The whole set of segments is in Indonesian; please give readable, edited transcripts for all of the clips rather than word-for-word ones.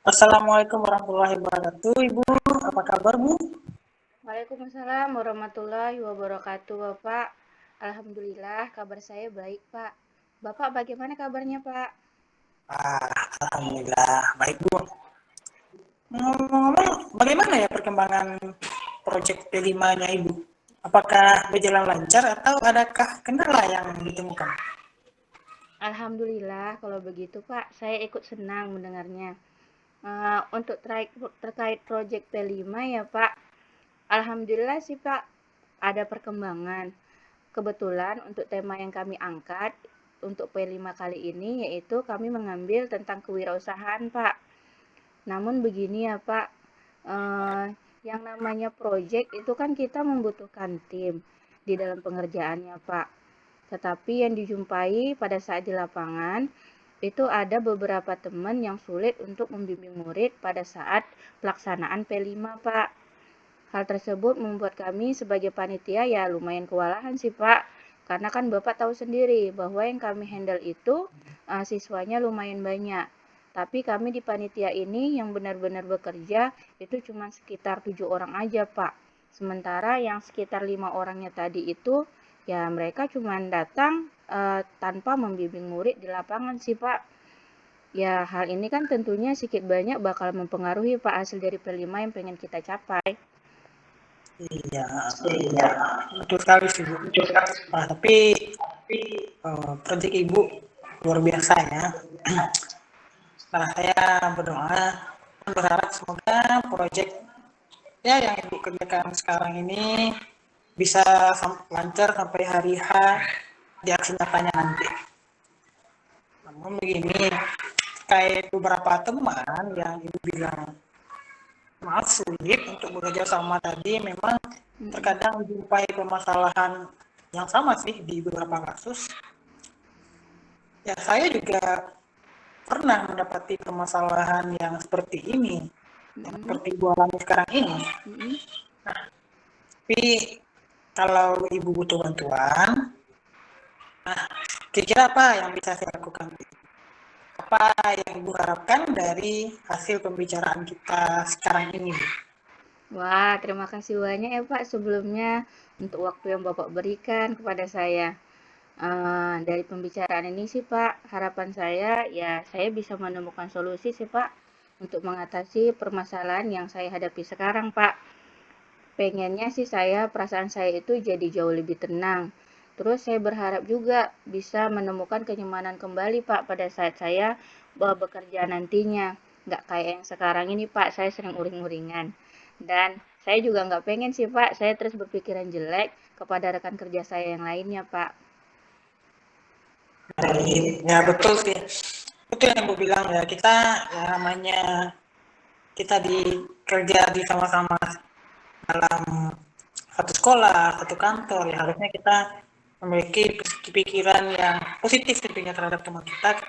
Assalamualaikum warahmatullahi wabarakatuh, Ibu. Apa kabar, Bu? Waalaikumsalam warahmatullahi wabarakatuh, Bapak. Alhamdulillah, kabar saya baik, Pak. Bapak bagaimana kabarnya, Pak? Alhamdulillah baik, Bu. Ngomong-ngomong, bagaimana ya perkembangan proyek P5-nya Ibu? Apakah berjalan lancar atau adakah kendala yang ditemukan? Alhamdulillah, kalau begitu, Pak, saya ikut senang mendengarnya. Untuk terkait proyek P5 ya, Pak. Alhamdulillah sih, Pak, ada perkembangan. Kebetulan untuk tema yang kami angkat untuk P5 kali ini yaitu kami mengambil tentang kewirausahaan, Pak. Namun begini ya Pak, eh, yang namanya proyek itu kan kita membutuhkan tim di dalam pengerjaannya Pak. Tetapi yang dijumpai pada saat di lapangan itu ada beberapa teman yang sulit untuk membimbing murid pada saat pelaksanaan P5 Pak. Hal tersebut membuat kami sebagai panitia ya lumayan kewalahan sih Pak. Karena kan Bapak tahu sendiri bahwa yang kami handle itu siswanya lumayan banyak. Tapi kami di panitia ini yang benar-benar bekerja itu cuma sekitar 7 orang aja Pak. Sementara yang sekitar 5 orangnya tadi itu ya mereka cuma datang tanpa membimbing murid di lapangan sih Pak. Ya hal ini kan tentunya sedikit banyak bakal mempengaruhi Pak hasil dari P5 yang pengen kita capai. Iya, betul sekali sih, Bu. Tapi proyek Ibu luar biasa ya. Setelah saya berdoa, berharap semoga proyek ya yang Ibu kerjakan sekarang ini bisa lancar sampai hari H di aksi nyatanya nanti. Namun begini, kayak beberapa teman yang Ibu bilang maaf sulit untuk bekerja sama tadi, memang terkadang menjumpai permasalahan yang sama sih di beberapa kasus. Ya saya juga pernah mendapati permasalahan yang seperti ini, yang Mm-mm, seperti Ibu alami sekarang ini. mm-mm. Tapi kalau Ibu butuh bantuan, kira-kira apa yang bisa saya lakukan? Apa yang Ibu harapkan dari hasil pembicaraan kita sekarang ini, Bu? Wah, terima kasih banyak ya Pak sebelumnya untuk waktu yang Bapak berikan kepada saya. Dari pembicaraan ini sih Pak, harapan saya ya saya bisa menemukan solusi sih Pak untuk mengatasi permasalahan yang saya hadapi sekarang Pak. Pengennya sih saya, perasaan saya itu jadi jauh lebih tenang. Terus saya berharap juga bisa menemukan kenyamanan kembali Pak pada saat saya bekerja nantinya. Nggak kayak yang sekarang ini Pak, saya sering uring-uringan. Dan saya juga nggak pengen sih Pak, saya terus berpikiran jelek kepada rekan kerja saya yang lainnya Pak. Ya betul sih. Betul yang Ibu bilang ya, kita ya namanya kita kerja di sama-sama dalam satu sekolah, satu kantor, ya harusnya kita memiliki pikiran yang positif tentunya terhadap teman kita,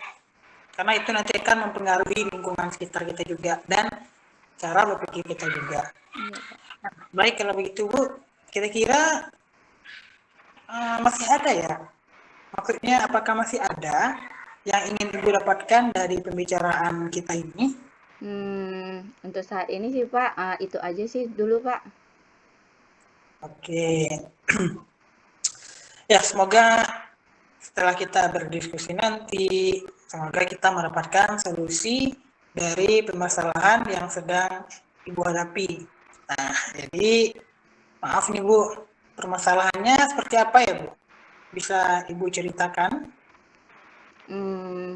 karena itu nanti akan mempengaruhi lingkungan sekitar kita juga dan cara berpikir kita juga. Iya Pak. Baik kalau begitu Bu, kira-kira masih ada ya? Maksudnya apakah masih ada yang ingin Ibu dapatkan dari pembicaraan kita ini? Untuk saat ini sih Pak, itu aja sih dulu Pak. Oke, ya semoga setelah kita berdiskusi nanti, semoga kita mendapatkan solusi dari permasalahan yang sedang Ibu hadapi. Nah, jadi maaf nih Bu, permasalahannya seperti apa ya Bu? Bisa Ibu ceritakan?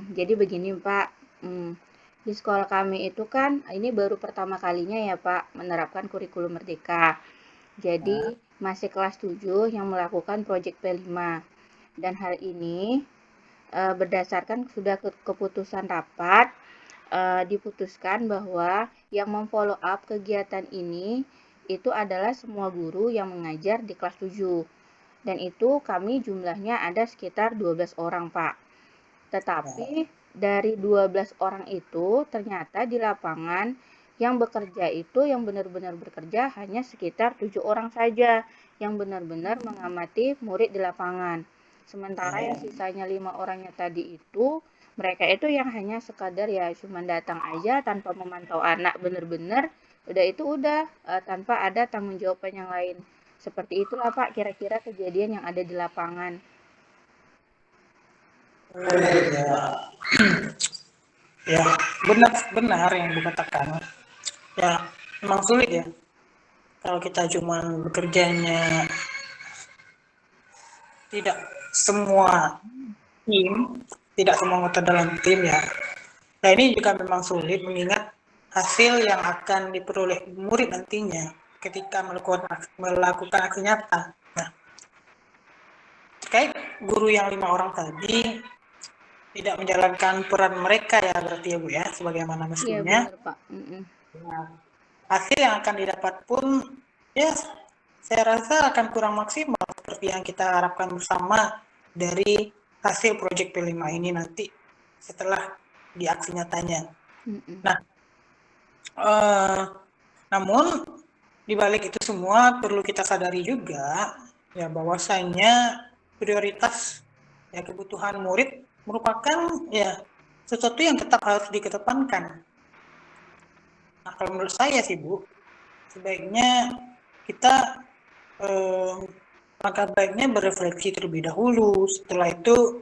Jadi begini Pak, mmm, di sekolah kami itu kan ini baru pertama kalinya ya Pak menerapkan kurikulum merdeka. Jadi masih kelas 7 yang melakukan proyek P5 dan hal ini berdasarkan sudah keputusan rapat, diputuskan bahwa yang memfollow up kegiatan ini itu adalah semua guru yang mengajar di kelas 7 dan itu kami jumlahnya ada sekitar 12 orang Pak. Tetapi dari 12 orang itu ternyata di lapangan yang bekerja itu yang benar-benar bekerja hanya sekitar 7 orang saja yang benar-benar mengamati murid di lapangan. Sementara yang sisanya 5 orangnya tadi itu Mereka itu yang hanya sekadar ya cuma datang aja tanpa memantau anak benar-benar, udah itu udah tanpa ada tanggung jawaban yang lain. Seperti itulah Pak kira-kira kejadian yang ada di lapangan. Ya, ya benar yang dikatakan. Ya, memang sulit ya. Kalau kita cuma bekerjanya tidak semua tim, tidak semua anggota dalam tim ya. Nah ini juga memang sulit mengingat hasil yang akan diperoleh murid nantinya ketika melakukan aksi nyata. Nah, terkait guru yang 5 orang tadi tidak menjalankan peran mereka ya berarti ya Bu ya, sebagaimana Iya mestinya. benar Pak. Nah, hasil yang akan didapat pun ya saya rasa akan kurang maksimal seperti yang kita harapkan bersama dari hasil proyek P5 ini nanti setelah di aksi nyatanya. Nah, namun di balik itu semua perlu kita sadari juga ya bahwasanya prioritas ya kebutuhan murid merupakan ya sesuatu yang tetap harus dikedepankan. Nah, kalau menurut saya sih Bu, sebaiknya kita langkah baiknya berefleksi terlebih dahulu. Setelah itu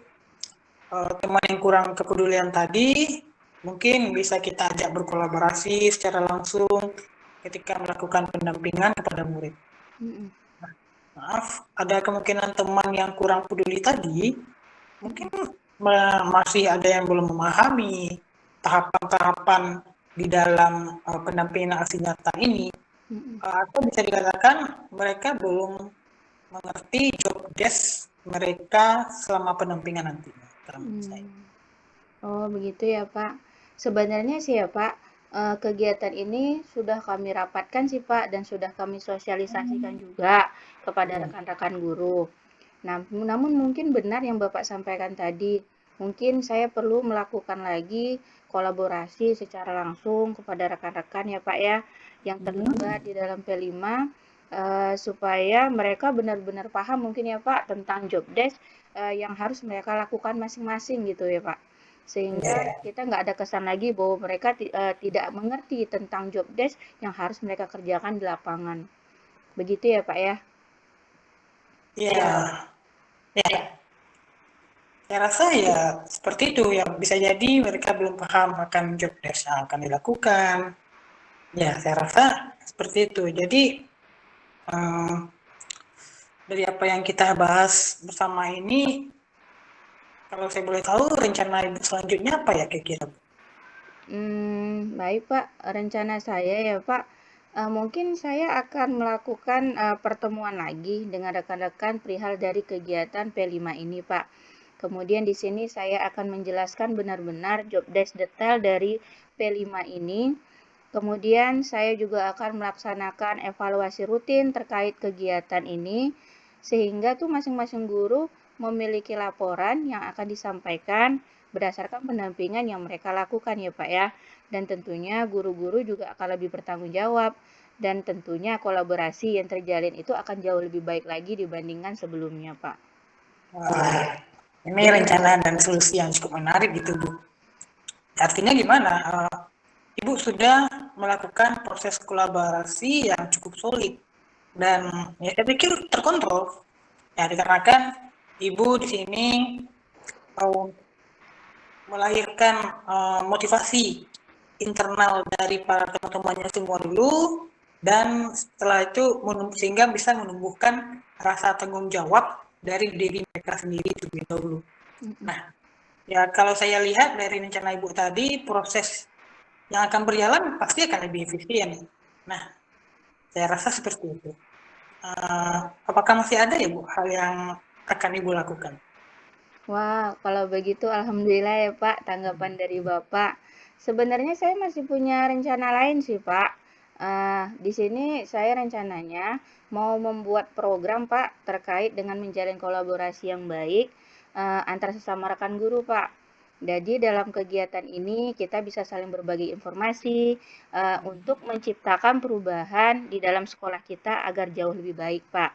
teman yang kurang kepedulian tadi mungkin bisa kita ajak berkolaborasi secara langsung ketika melakukan pendampingan kepada murid. Maaf, ada kemungkinan teman yang kurang peduli tadi mungkin masih ada yang belum memahami tahapan-tahapan di dalam pendampingan aksi nyata ini, atau bisa dikatakan mereka belum mengerti job desk mereka selama pendampingan nantinya. Oh begitu ya Pak. Sebenarnya sih ya Pak, kegiatan ini sudah kami rapatkan sih Pak dan sudah kami sosialisasikan juga kepada rekan-rekan guru. Nah, namun mungkin benar yang Bapak sampaikan tadi. Mungkin saya perlu melakukan lagi kolaborasi secara langsung kepada rekan-rekan ya Pak ya, yang terlibat di dalam P5, supaya mereka benar-benar paham mungkin ya Pak tentang job desk yang harus mereka lakukan masing-masing gitu ya Pak. Sehingga kita nggak ada kesan lagi bahwa mereka tidak mengerti tentang job desk yang harus mereka kerjakan di lapangan. Begitu ya Pak ya? Iya, ya. Saya rasa ya seperti itu ya, bisa jadi mereka belum paham akan job desk yang akan dilakukan. Ya, saya rasa seperti itu. Jadi dari apa yang kita bahas bersama ini, kalau saya boleh tahu rencana Ibu selanjutnya apa ya kira-kira? Baik Pak, rencana saya ya Pak, mungkin saya akan melakukan pertemuan lagi dengan rekan-rekan perihal dari kegiatan P5 ini Pak. Kemudian di sini saya akan menjelaskan benar-benar job desk detail dari P5 ini. Kemudian saya juga akan melaksanakan evaluasi rutin terkait kegiatan ini, sehingga tuh masing-masing guru memiliki laporan yang akan disampaikan berdasarkan pendampingan yang mereka lakukan ya Pak ya. Dan tentunya guru-guru juga akan lebih bertanggung jawab dan tentunya kolaborasi yang terjalin itu akan jauh lebih baik lagi dibandingkan sebelumnya Pak. Wah, ini rencana dan solusi yang cukup menarik gitu Bu. Artinya gimana? Ibu sudah melakukan proses kolaborasi yang cukup solid dan ya saya pikir terkontrol. Ya dikarenakan Ibu di sini melahirkan motivasi internal dari para teman-temannya semua dulu dan setelah itu sehingga bisa menumbuhkan rasa tanggung jawab dari diri mereka sendiri terlebih dahulu. Nah, ya kalau saya lihat dari rencana Ibu tadi, proses yang akan berjalan pasti akan lebih efisien. Nah, saya rasa seperti itu. Apakah masih ada ya Bu hal yang akan Ibu lakukan? Wah, kalau begitu alhamdulillah ya Pak, tanggapan dari Bapak. Sebenarnya saya masih punya rencana lain sih Pak. Di sini saya rencananya mau membuat program Pak terkait dengan menjalin kolaborasi yang baik antar sesama rekan guru Pak. Jadi dalam kegiatan ini kita bisa saling berbagi informasi untuk menciptakan perubahan di dalam sekolah kita agar jauh lebih baik Pak.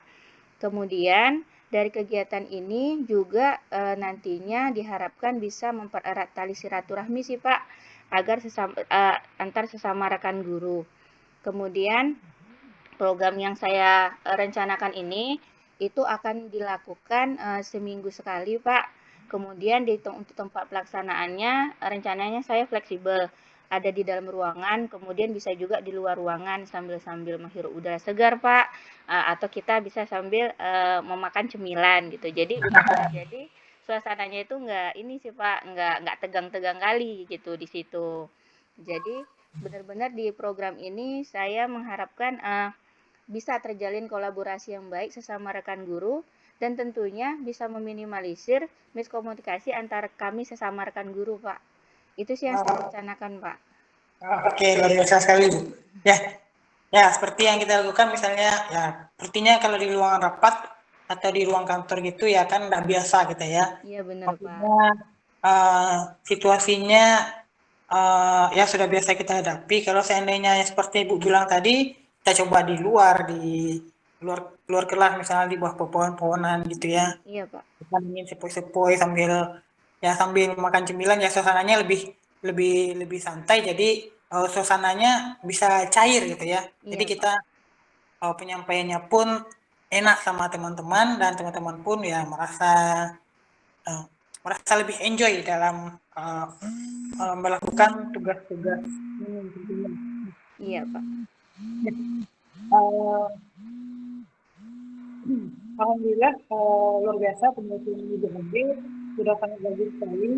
Kemudian Dari kegiatan ini juga nantinya diharapkan bisa mempererat tali silaturahmi sih Pak, agar antar sesama rekan guru. Kemudian program yang saya rencanakan ini itu akan dilakukan seminggu sekali Pak. Kemudian untuk tempat pelaksanaannya rencananya saya fleksibel, ada di dalam ruangan, kemudian bisa juga di luar ruangan sambil menghirup udara segar Pak, atau kita bisa sambil memakan cemilan gitu. Jadi suasananya itu nggak ini sih Pak, nggak tegang-tegang kali gitu di situ. Jadi benar-benar di program ini saya mengharapkan bisa terjalin kolaborasi yang baik sesama rekan guru dan tentunya bisa meminimalisir miskomunikasi antara kami sesama rekan guru, Pak. Itu sih yang saya rencanakan, Pak. Oke, luar biasa sekali, Bu. Ya, ya seperti yang kita lakukan misalnya, ya sepertinya kalau di ruangan rapat atau di ruang kantor gitu ya kan nggak biasa gitu ya. Iya benar, Pak. Maksudnya situasinya ya sudah biasa kita hadapi. Kalau seandainya seperti Ibu bilang tadi, kita coba di luar kelas misalnya di bawah pohon-pohonan gitu ya. Iya, Pak. Kita ingin sepoi-sepoi sambil makan cemilan ya suasananya lebih santai jadi suasananya bisa cair gitu ya. Jadi Iya, Pak. kita penyampaiannya pun enak sama teman-teman dan teman-teman pun ya merasa lebih enjoy dalam melakukan tugas-tugas ini tentunya. Iya, Pak. Uh, Alhamdulillah luar biasa penelitian ini diambil sudah sangat bagus sekali.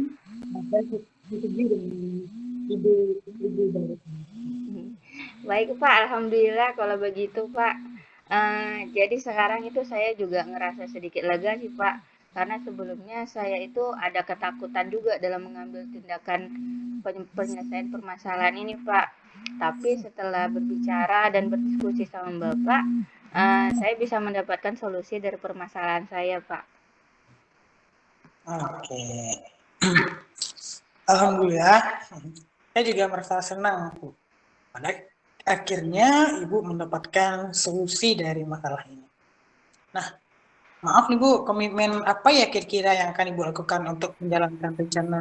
Saya setuju dengan ide dari Baik, Pak. Alhamdulillah kalau begitu, Pak. Jadi sekarang itu saya juga ngerasa sedikit lega sih, Pak. Karena sebelumnya saya itu ada ketakutan juga dalam mengambil tindakan penyelesaian permasalahan ini, Pak. Tapi setelah berbicara dan berdiskusi sama Bapak, saya bisa mendapatkan solusi dari permasalahan saya, Pak. Oke. Alhamdulillah, saya juga merasa senang, Bu. Pada akhirnya Ibu mendapatkan solusi dari masalah ini. Nah, maaf nih Bu, komitmen apa ya kira-kira yang akan Ibu lakukan untuk menjalankan rencana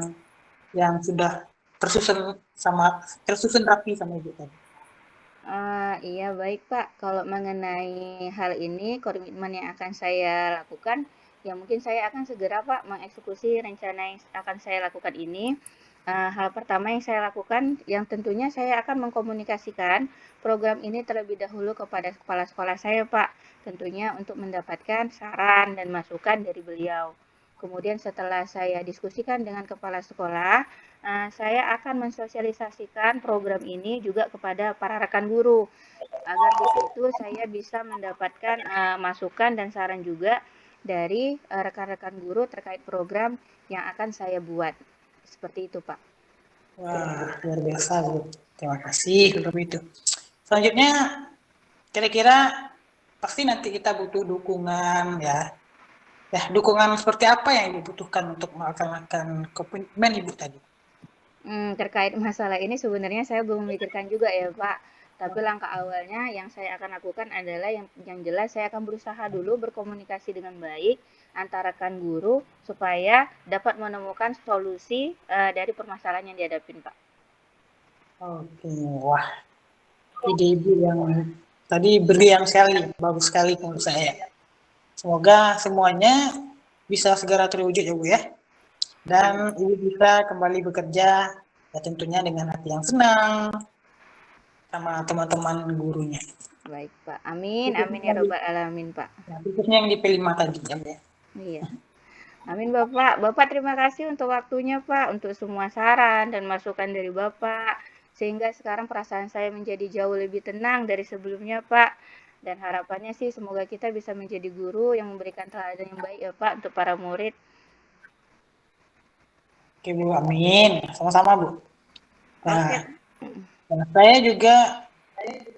yang sudah tersusun rapi sama Ibu tadi? Iya baik Pak, kalau mengenai hal ini komitmen yang akan saya lakukan, ya mungkin saya akan segera Pak mengeksekusi rencana yang akan saya lakukan ini. Hal pertama yang saya lakukan, yang tentunya saya akan mengkomunikasikan program ini terlebih dahulu kepada kepala sekolah saya Pak, tentunya untuk mendapatkan saran dan masukan dari beliau. Kemudian setelah saya diskusikan dengan kepala sekolah, saya akan mensosialisasikan program ini juga kepada para rekan guru agar di situ saya bisa mendapatkan masukan dan saran juga dari rekan-rekan guru terkait program yang akan saya buat. Seperti itu, Pak. Wah, luar biasa Bu. Terima kasih untuk itu. Selanjutnya, kira-kira pasti nanti kita butuh dukungan ya. Ya, dukungan seperti apa yang dibutuhkan untuk melaksanakan komitmen Ibu tadi? Terkait masalah ini sebenarnya saya belum memikirkan juga ya Pak. Tapi langkah awalnya yang saya akan lakukan adalah yang jelas saya akan berusaha dulu berkomunikasi dengan baik antara rekan guru supaya dapat menemukan solusi dari permasalahan yang dihadapin Pak. Oke, wah, ide Ibu yang tadi brilian sekali, bagus sekali menurut saya. Semoga semuanya bisa segera terwujud ya Bu ya. Dan Ibu bisa kembali bekerja ya tentunya dengan hati yang senang sama teman-teman gurunya. Baik Pak, amin, amin ya robbal alamin Pak. Ya, khususnya yang di P5 tadi ya. Iya, amin Bapak. Bapak terima kasih untuk waktunya Pak, untuk semua saran dan masukan dari Bapak. Sehingga sekarang perasaan saya menjadi jauh lebih tenang dari sebelumnya Pak. Dan harapannya sih semoga kita bisa menjadi guru yang memberikan teladan yang baik ya Pak untuk para murid. Oke Bu, amin. Sama-sama Bu. Nah, Oke, dan saya juga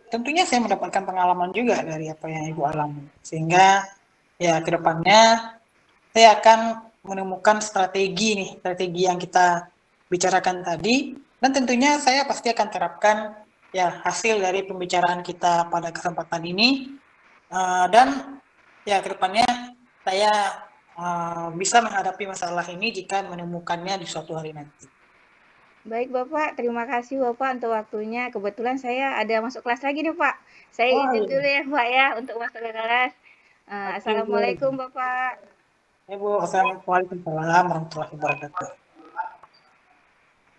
tentunya saya mendapatkan pengalaman juga dari apa yang Ibu alami. Sehingga ya ke depannya saya akan menemukan strategi yang kita bicarakan tadi dan tentunya saya pasti akan terapkan ya hasil dari pembicaraan kita pada kesempatan ini dan ya ke depannya saya bisa menghadapi masalah ini jika menemukannya di suatu hari nanti. Baik Bapak, terima kasih Bapak untuk waktunya. Kebetulan saya ada masuk kelas lagi nih Pak. Saya Oh, izin iya. dulu ya Pak ya untuk masuk ke kelas. Oke, Bu. Assalamualaikum Bapak. Bu. Assalamualaikum warahmatullahi wabarakatuh.